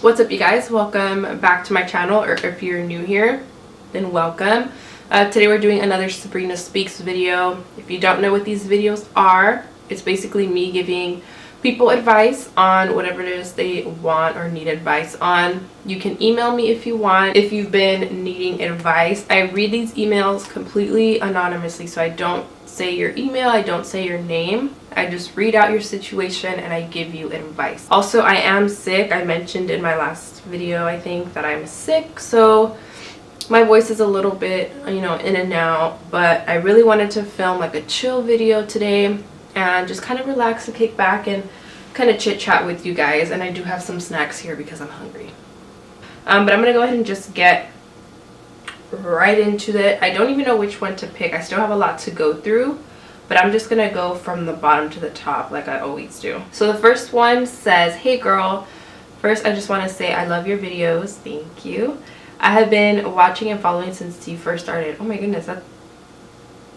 What's up, you guys? Welcome back to my channel, or if you're new here, then welcome. Today we're doing another Sabrina Speaks video. If you don't know what these videos are, it's basically me giving people advice on whatever it is they want or need advice on. You can email me if you want, if you've been needing advice. I read these emails completely anonymously, so I don't say your email, I don't say your name. I just read out your situation and I give you advice. Also, I am sick. I mentioned in my last video, I think, that I'm sick, so my voice is a little bit, in and out, but I really wanted to film like a chill video today and just kind of relax and kick back and kind of chit chat with you guys. And I do have some snacks here because I'm hungry. But I'm gonna go ahead and just get right into it. I don't even know which one to pick. I still have a lot to go through, but I'm just gonna go from the bottom to the top like I always do. So the first one says, "Hey girl, first I just want to say I love your videos. Thank you. I have been watching and following since you first started." Oh my goodness,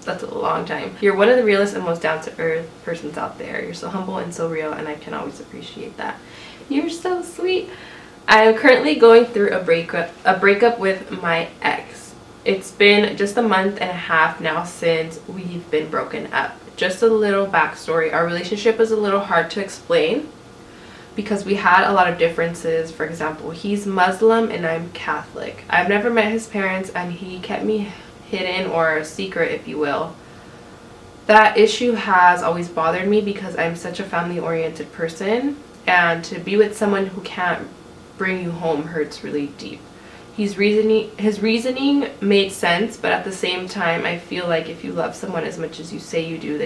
that's a long time. "You're one of the realest and most down-to-earth persons out there. You're so humble and so real, and I can always appreciate that. You're so sweet. I am currently going through a breakup with my ex. It's been just a month and a half now since we've been broken up. Just a little backstory. Our relationship is a little hard to explain because we had a lot of differences. For example, he's Muslim and I'm Catholic. I've never met his parents and he kept me hidden, or a secret if you will. That issue has always bothered me because I'm such a family-oriented person, and to be with someone who can't bring you home hurts really deep. His reasoning made sense, but at the same time, I feel like if you love someone as much as you say you do,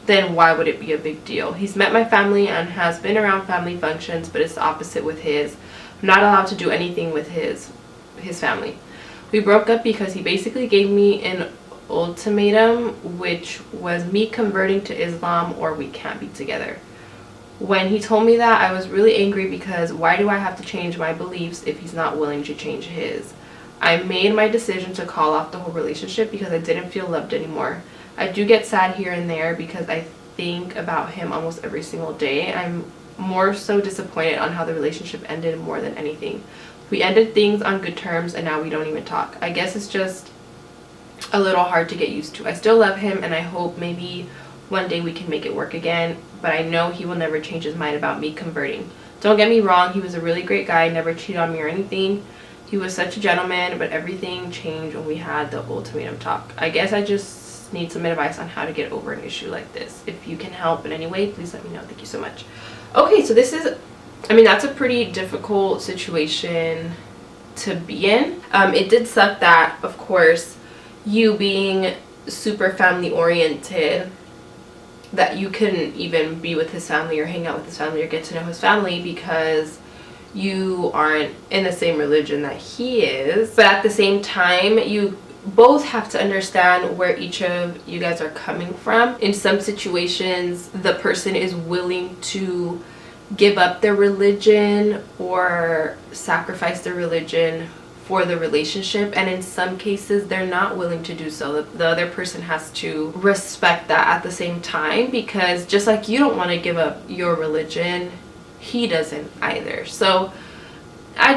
then why would it be a big deal? He's met my family and has been around family functions, but it's the opposite with his. I'm not allowed to do anything with his family. We broke up because he basically gave me an ultimatum, which was me converting to Islam or we can't be together. When he told me that, I was really angry because why do I have to change my beliefs if he's not willing to change his? I made my decision to call off the whole relationship because I didn't feel loved anymore. I do get sad here and there because I think about him almost every single day. I'm more so disappointed on how the relationship ended more than anything. We ended things on good terms and now we don't even talk. I guess it's just a little hard to get used to. I still love him and I hope maybe one day we can make it work again, but I know he will never change his mind about me converting. Don't get me wrong, he was a really great guy, never cheated on me or anything. He was such a gentleman, but everything changed when we had the ultimatum talk. I guess I just need some advice on how to get over an issue like this. If you can help in any way, please let me know. Thank you so much." Okay, so this is, that's a pretty difficult situation to be in. It did suck that, of course, you being super family oriented, that you couldn't even be with his family or hang out with his family or get to know his family because you aren't in the same religion that he is. But at the same time, you both have to understand where each of you guys are coming from. In some situations, the person is willing to give up their religion or sacrifice their religion for the relationship, and in some cases they're not willing to do so. The other person has to respect that at the same time, because just like you don't want to give up your religion, he doesn't either. So I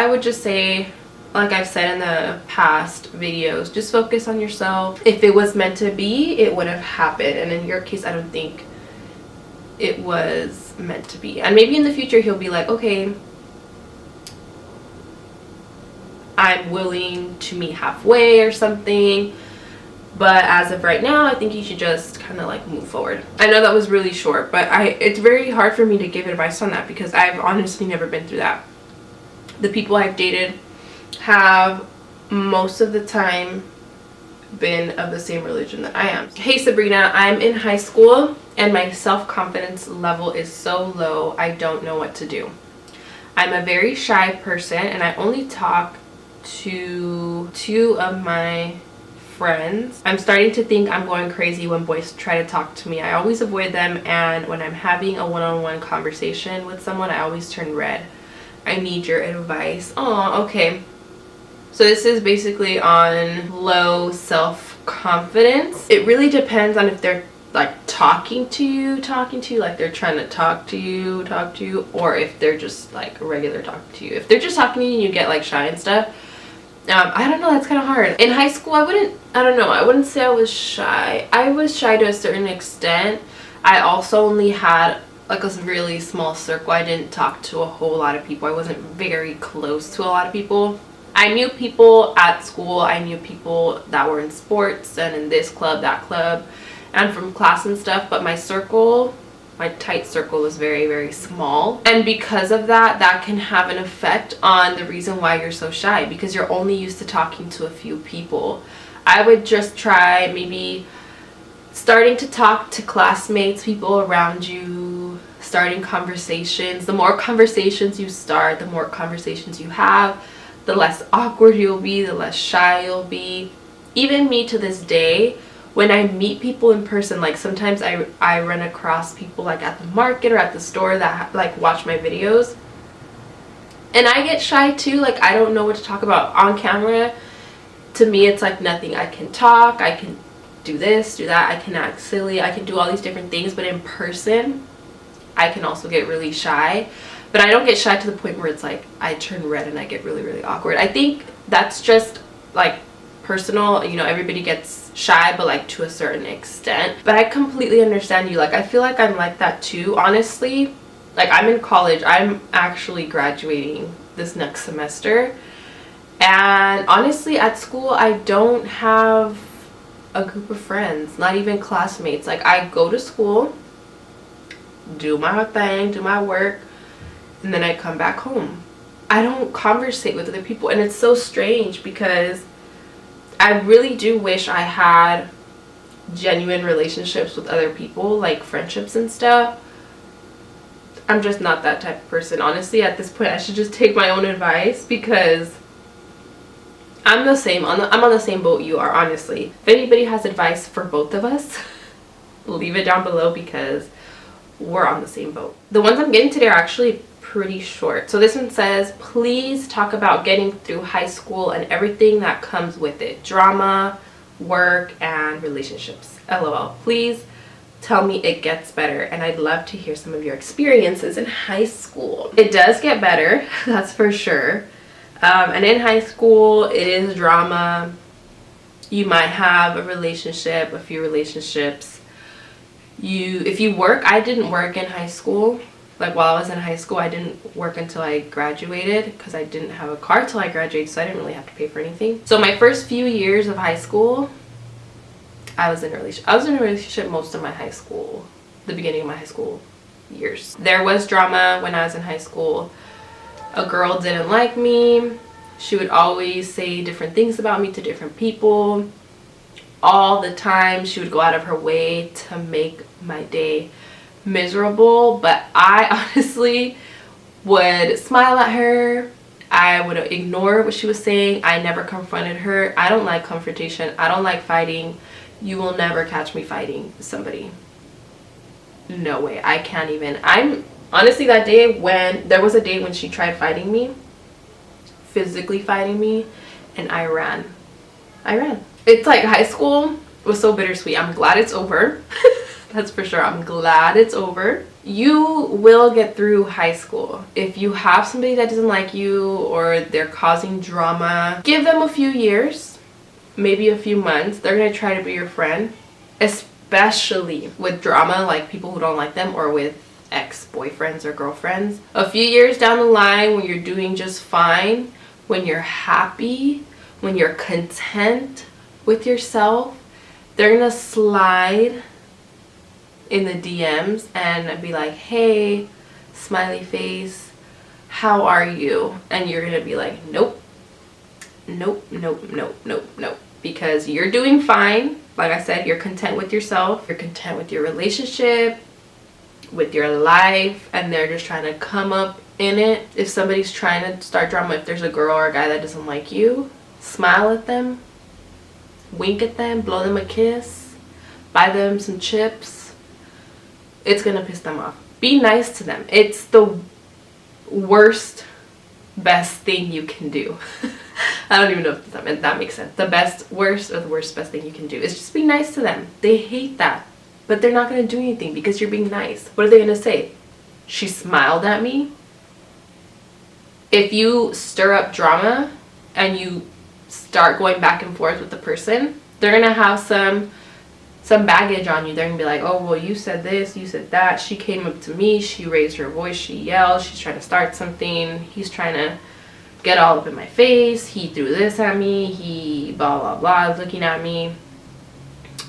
would just say, like I've said in the past videos, just focus on yourself. If it was meant to be, it would have happened, and in your case I don't think it was meant to be. And maybe in the future he'll be like, okay, I'm willing to meet halfway or something, but as of right now, I think you should just kind of like move forward. I know that was really short, but it's very hard for me to give advice on that because I've honestly never been through that. The people I've dated have most of the time been of the same religion that I am. "Hey Sabrina, I'm in high school and my self-confidence level is so low, I don't know what to do. I'm a very shy person and I only talk to two of my friends. I'm starting to think I'm going crazy when boys try to talk to me. I always avoid them, and when I'm having a one-on-one conversation with someone, I always turn red. I need your advice." Oh, okay. So this is basically on low self-confidence. It really depends on if they're like talking to you, like they're trying to talk to you, or if they're just like regular talking to you. If they're just talking to you and you get like shy and stuff, I don't know, that's kind of hard. In high school, I wouldn't say I was shy. I was shy to a certain extent. I also only had like a really small circle. I didn't talk to a whole lot of people. I wasn't very close to a lot of people. I knew people at school. I knew people that were in sports and in this club, that club, and from class and stuff, but my circle, my tight circle, was very, very small. And because of that, that can have an effect on the reason why you're so shy, because you're only used to talking to a few people. I would just try maybe starting to talk to classmates, people around you, starting conversations. The more conversations you start, the more conversations you have, the less awkward you'll be, the less shy you'll be. Even me to this day, when I meet people in person, like sometimes I run across people like at the market or at the store that like watch my videos, and I get shy too. Like I don't know what to talk about on camera. To me, it's like nothing. I can talk, I can do this, do that, I can act silly, I can do all these different things, but in person I can also get really shy. But I don't get shy to the point where it's like I turn red and I get really, really awkward. I think that's just like personal, you know, everybody gets shy, but like to a certain extent. But I completely understand you. Like I feel like I'm like that too, honestly. Like I'm in college, I'm actually graduating this next semester, and honestly at school I don't have a group of friends, not even classmates. Like I go to school, do my thing, do my work, and then I come back home. I don't conversate with other people, and it's so strange because I really do wish I had genuine relationships with other people, like friendships and stuff. I'm just not that type of person. Honestly, at this point I should just take my own advice, because I'm the same. I'm on the same boat you are, honestly. If anybody has advice for both of us, leave it down below, because we're on the same boat. The ones I'm getting today are actually pretty short. So this one says, please talk about getting through high school and everything that comes with it. Drama, work, and relationships. LOL. Please tell me it gets better, and I'd love to hear some of your experiences in high school. It does get better, that's for sure. And in high school, it is drama. You might have a relationship, a few relationships. If you work, I didn't work in high school. Like while I was in high school, I didn't work until I graduated, because I didn't have a car till I graduated, so I didn't really have to pay for anything. So my first few years of high school, I was in a relationship most of my high school, the beginning of my high school years. There was drama when I was in high school. A girl didn't like me. She would always say different things about me to different people all the time. She would go out of her way to make my day miserable, but I honestly would smile at her. I would ignore what she was saying. I never confronted her. I don't like confrontation. I don't like fighting. You will never catch me fighting with somebody. No way. I can't even. I'm honestly, that day, when there was a day when she tried fighting me, physically fighting me, and I ran. It's like high school was so bittersweet. I'm glad it's over. That's for sure. I'm glad it's over. You will get through high school. If you have somebody that doesn't like you or they're causing drama, give them a few years, maybe a few months. They're going to try to be your friend, especially with drama, like people who don't like them, or with ex-boyfriends or girlfriends. A few years down the line, when you're doing just fine, when you're happy, when you're content with yourself, they're gonna slide in the DMs and be like, hey, smiley face, how are you? And you're gonna be like, nope, nope, nope, nope, nope, nope, because you're doing fine. Like I said, you're content with yourself, you're content with your relationship, with your life, and they're just trying to come up in it. If somebody's trying to start drama, if there's a girl or a guy that doesn't like you, smile at them, wink at them, blow them a kiss, buy them some chips. It's gonna piss them off. Be nice to them. It's the worst, best thing you can do. I don't even know if that makes sense. The best, worst, or the worst, best thing you can do is just be nice to them. They hate that. but they're not going to do anything because you're being nice. What are they going to say? She smiled at me. If you stir up drama and you start going back and forth with the person, they're going to have some baggage on you. They're going to be like, oh, well, you said this, you said that. She came up to me. She raised her voice. She yelled. She's trying to start something. He's trying to get all up in my face. He threw this at me. He blah, blah, blah, is looking at me.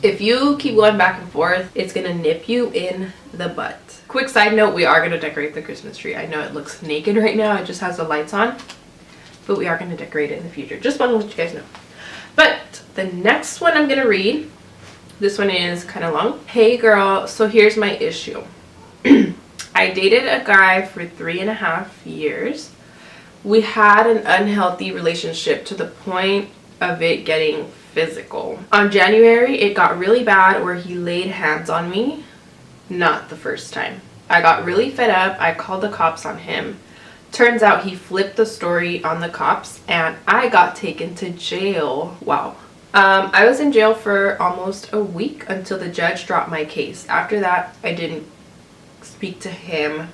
If you keep going back and forth, it's going to nip you in the butt. Quick side note, we are going to decorate the Christmas tree. I know it looks naked right now. It just has the lights on. But we are going to decorate it in the future. Just want to let you guys know. But the next one I'm going to read, this one is kind of long. Hey girl, so here's my issue. I dated a guy for 3.5 years. We had an unhealthy relationship to the point of it getting physical. On January, it got really bad where he laid hands on me. Not the first time. I got really fed up. I called the cops on him. Turns out he flipped the story on the cops and I got taken to jail. Wow. I was in jail for almost a week until the judge dropped my case. After that, I didn't speak to him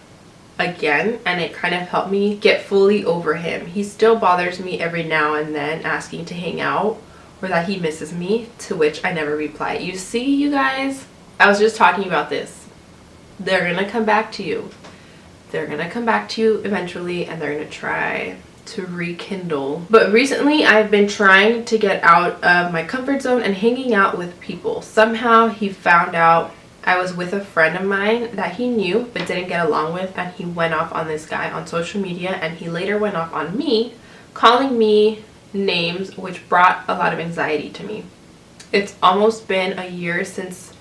again, and it kind of helped me get fully over him. He still bothers me every now and then, asking to hang out or that he misses me, to which I never reply. You see, you guys, I was just talking about this. They're gonna come back to you. They're gonna come back to you eventually, and they're gonna try to rekindle. But recently I've been trying to get out of my comfort zone and hanging out with people. Somehow he found out I was with a friend of mine that he knew but didn't get along with, and he went off on this guy on social media, and he later went off on me, calling me names, which brought a lot of anxiety to me. It's almost been a year since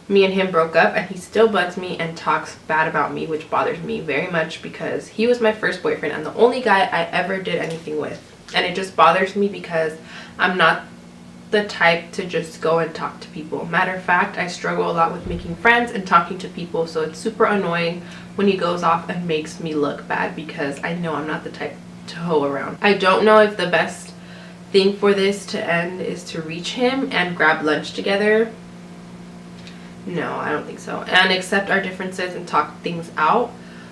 me and him broke up, and he still bugs me and talks bad about me, which bothers me very much because he was my first boyfriend and the only guy I ever did anything with. And it just bothers me because I'm not the type to just go and talk to people. Matter of fact, I struggle a lot with making friends and talking to people, so it's super annoying when he goes off and makes me look bad because I know I'm not the type to hoe around. I don't know if the best thing for this to end is to reach him and grab lunch together. No, I don't think so. And accept our differences and talk things out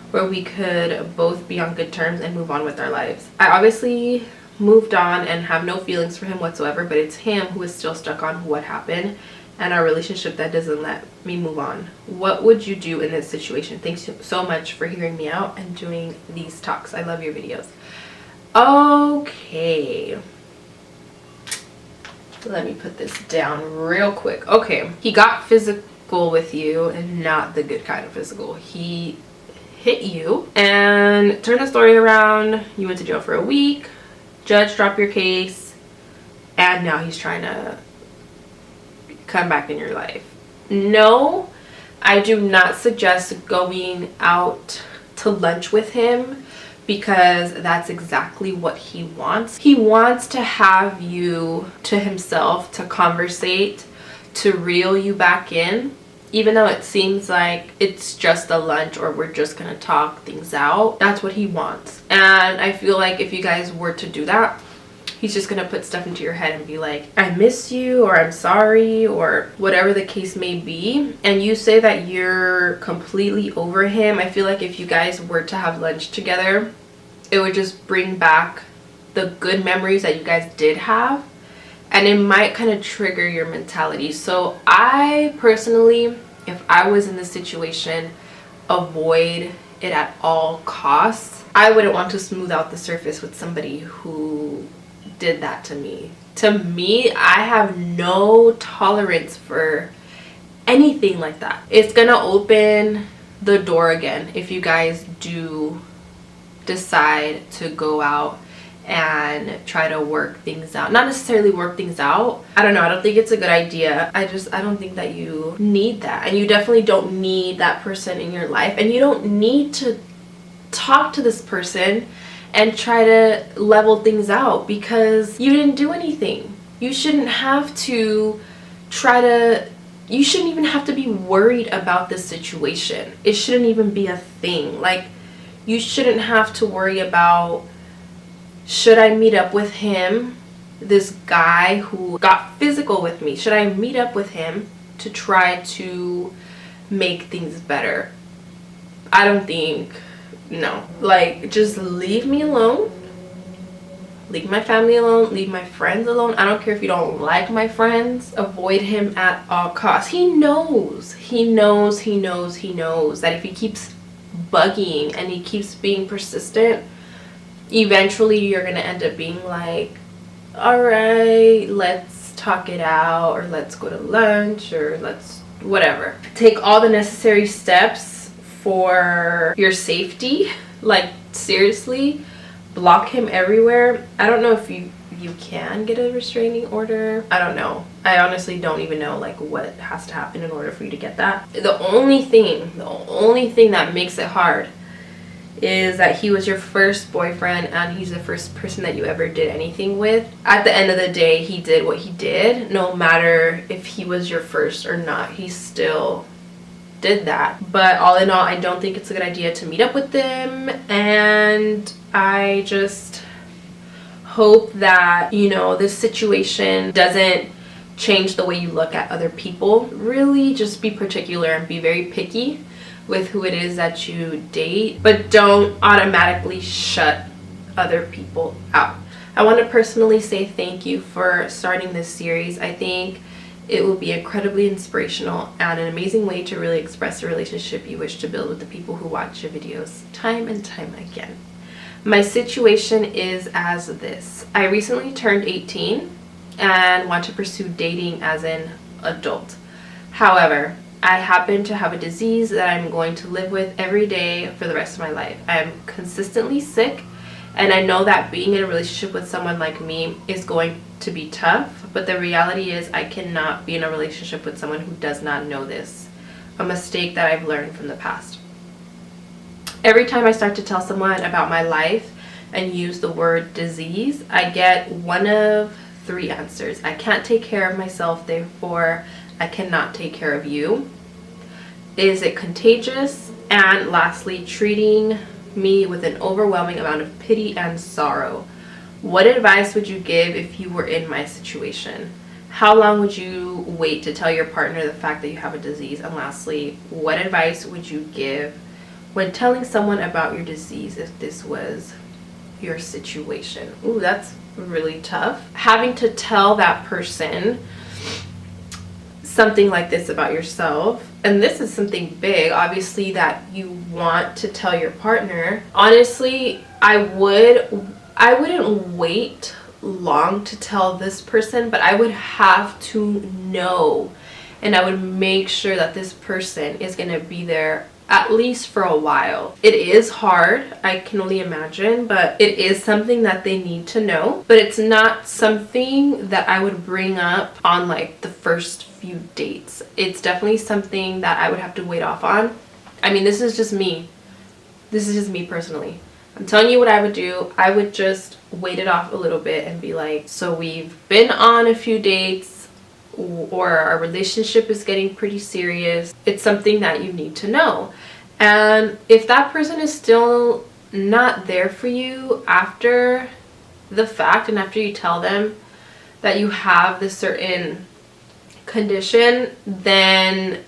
where we could both be on good terms and move on with our lives. I obviously moved on and have no feelings for him whatsoever, but it's him who is still stuck on what happened and our relationship that doesn't let me move on. What would you do in this situation? Thanks so much for hearing me out and doing these talks. I love your videos. Okay. Let me put this down real quick. Okay. He got physical with you, and not the good kind of physical. He hit you and turned the story around. You went to jail for a week. Judge dropped your case, and now he's trying to come back in your life. No, I do not suggest going out to lunch with him because that's exactly what he wants. He wants to have you to himself, to conversate, to reel you back in, even though it seems like it's just a lunch or we're just gonna talk things out. That's what he wants. And I feel like if you guys were to do that, he's just gonna put stuff into your head and be like, I miss you, or I'm sorry, or whatever the case may be. And you say that you're completely over him. I feel like if you guys were to have lunch together, it would just bring back the good memories that you guys did have, and it might kind of trigger your mentality. So I personally, if I was in this situation, avoid it at all costs. I wouldn't want to smooth out the surface with somebody who did that to me. To me, I have no tolerance for anything like that. It's gonna open the door again if you guys do decide to go out and try to work things out. Not necessarily work things out. I don't know. I don't think it's a good idea. I don't think that you need that. And you definitely don't need that person in your life. And you don't need to talk to this person and try to level things out because you didn't do anything. You shouldn't have to you shouldn't even have to be worried about this situation. It shouldn't even be a thing. Like, you shouldn't have to worry about, should I meet up with him, this guy who got physical with me? Should I meet up with him to try to make things better. I don't think, no. Like, just leave me alone. Leave my family alone. Leave my friends alone. I don't care if you don't like my friends. Avoid him at all costs. He knows that if he keeps bugging and he keeps being persistent, eventually you're gonna end up being like, all right, let's talk it out, or let's go to lunch, or let's whatever. Take all the necessary steps for your safety. Like, seriously, block him everywhere. I don't know if you can get a restraining order. I don't know. I honestly don't even know like what has to happen in order for you to get that. The only thing that makes it hard is that he was your first boyfriend and he's the first person that you ever did anything with. At the end of the day, he did what he did. No matter if he was your first or not, he still did that. But all in all, I don't think it's a good idea to meet up with them, and I just hope that, you know, this situation doesn't change the way you look at other people. Really just be particular and be very picky with who it is that you date, but don't automatically shut other people out. I want to personally say thank you for starting this series. I think it will be incredibly inspirational and an amazing way to really express the relationship you wish to build with the people who watch your videos time and time again. My situation is as this. I recently turned 18 and want to pursue dating as an adult. However, I happen to have a disease that I'm going to live with every day for the rest of my life. I am consistently sick, and I know that being in a relationship with someone like me is going to be tough, but the reality is I cannot be in a relationship with someone who does not know this. A mistake that I've learned from the past. Every time I start to tell someone about my life and use the word disease, I get one of three answers. I can't take care of myself, therefore I cannot take care of you. Is it contagious? And lastly, treating me with an overwhelming amount of pity and sorrow. What advice would you give if you were in my situation? How long would you wait to tell your partner the fact that you have a disease? And lastly, what advice would you give when telling someone about your disease if this was your situation? Ooh, that's really tough. Having to tell that person something like this about yourself, and this is something big, obviously, that you want to tell your partner. Honestly, I wouldn't wait long to tell this person, but I would have to know, and I would make sure that this person is going to be there at least for a while. It is hard, I can only imagine, but it is something that they need to know. But it's not something that I would bring up on like the first few dates. It's definitely something that I would have to wait off on. I mean, this is just me. This is just me personally. I'm telling you what I would do. I would just wait it off a little bit and be like, so we've been on a few dates, or our relationship is getting pretty serious. It's something that you need to know. And if that person is still not there for you after the fact, and after you tell them that you have this certain condition, then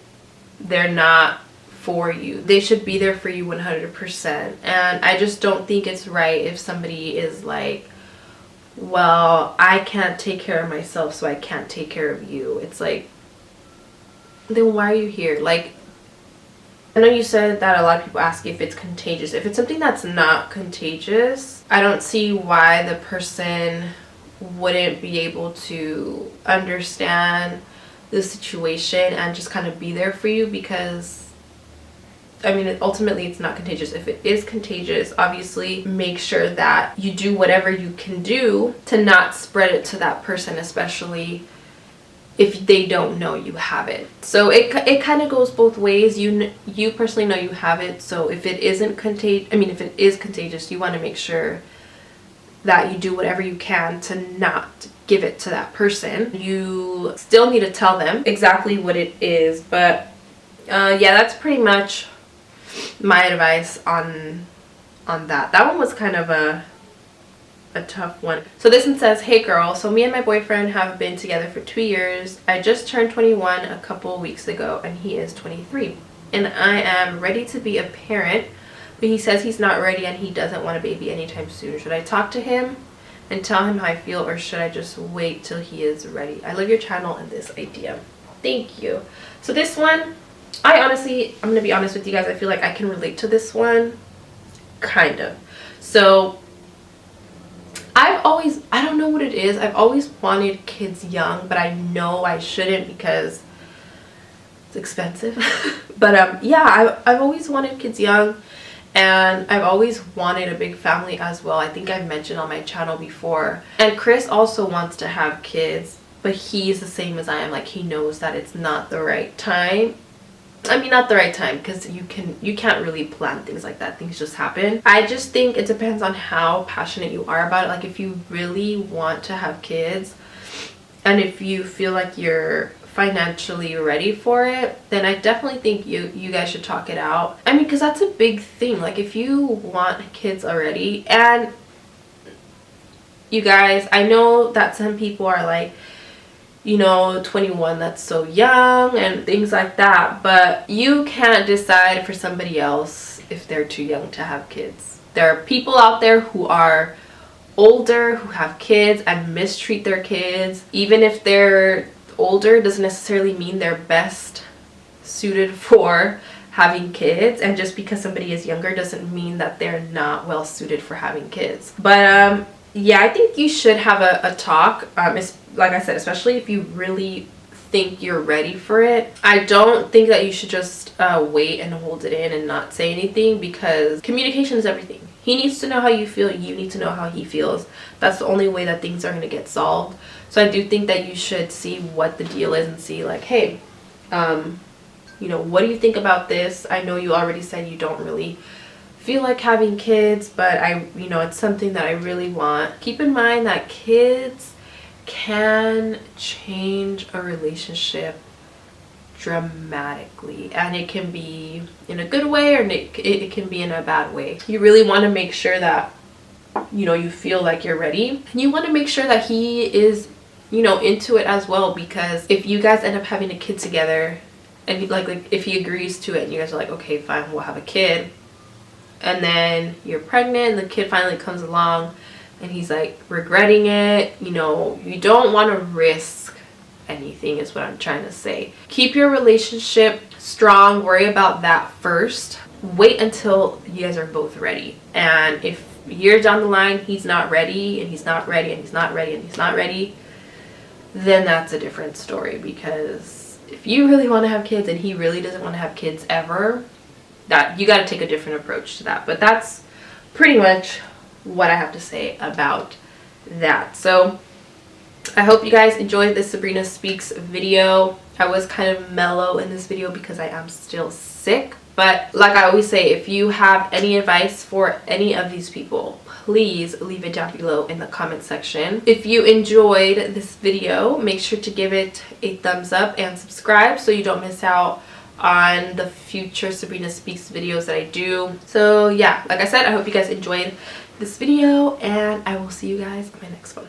they're not for you. They should be there for you 100%. And I just don't think it's right if somebody is like, well, I can't take care of myself, so I can't take care of you. It's like, then why are you here? Like, I know you said that a lot of people ask if it's contagious. If it's something that's not contagious, I don't see why the person wouldn't be able to understand the situation and just kind of be there for you, because I mean, ultimately it's not contagious. If it is contagious, obviously make sure that you do whatever you can do to not spread it to that person, especially if they don't know you have it. So it kind of goes both ways. You personally know you have it, so if it isn't if it is contagious, you want to make sure that you do whatever you can to not give it to that person. You still need to tell them exactly what it is, but yeah, that's pretty much my advice on that. That one was kind of a a tough one. So this one says, hey girl, so me and my boyfriend have been together for 2 years. I just turned 21 a couple weeks ago and he is 23. And I am ready to be a parent, but he says he's not ready and he doesn't want a baby anytime soon. Should I talk to him and tell him how I feel, or should I just wait till he is ready? I love your channel and this idea. Thank you. So this one, I'm gonna be honest with you guys, I feel like I can relate to this one, kind of. So I don't know what it is, I've always wanted kids young, but I know I shouldn't because it's expensive. But yeah, I've always wanted kids young, and I've always wanted a big family as well. I think I've mentioned on my channel before. And Chris also wants to have kids, but he's the same as I am. Like, he knows that it's not the right time. I mean, not the right time, because you can't really plan things like that. Things just happen. I just think it depends on how passionate you are about it. Like, if you really want to have kids and if you feel like you're financially ready for it, then I definitely think you guys should talk it out. I mean, because that's a big thing. Like, if you want kids already, and you guys, I know that some people are like, you know, 21, that's so young and things like that, but you can't decide for somebody else if they're too young to have kids. There are people out there who are older who have kids and mistreat their kids. Even if they're older, doesn't necessarily mean they're best suited for having kids, and just because somebody is younger doesn't mean that they're not well suited for having kids. But yeah, I think you should have a talk. It's, like I said, especially if you really think you're ready for it. I don't think that you should just wait and hold it in and not say anything, because communication is everything. He needs to know how you feel. You need to know how he feels. That's the only way that things are going to get solved. So I do think that you should see what the deal is and see, like, hey, you know, what do you think about this? I know you already said you don't really feel like having kids, but you know, it's something that I really want. Keep in mind that kids can change a relationship dramatically, and it can be in a good way, or it can be in a bad way. You really want to make sure that, you know, you feel like you're ready, and you want to make sure that he is, you know, into it as well, because if you guys end up having a kid together, and like if he agrees to it and you guys are like, okay, fine, we'll have a kid, and then you're pregnant and the kid finally comes along and he's like regretting it, you know, you don't want to risk anything, is what I'm trying to say. Keep your relationship strong, worry about that first. Wait until you guys are both ready. And if years down the line he's not ready and he's not ready and he's not ready and he's not ready, then that's a different story. Because if you really want to have kids and he really doesn't want to have kids ever, that you got to take a different approach to that. But that's pretty much what I have to say about that. So I hope you guys enjoyed this Sabrina Speaks video. I was kind of mellow in this video because I am still sick, but like I always say, if you have any advice for any of these people, please leave it down below in the comment section. If you enjoyed this video, make sure to give it a thumbs up and subscribe so you don't miss out on the future Sabrina Speaks videos that I do. So yeah, like I said, I hope you guys enjoyed this video, and I will see you guys in my next one.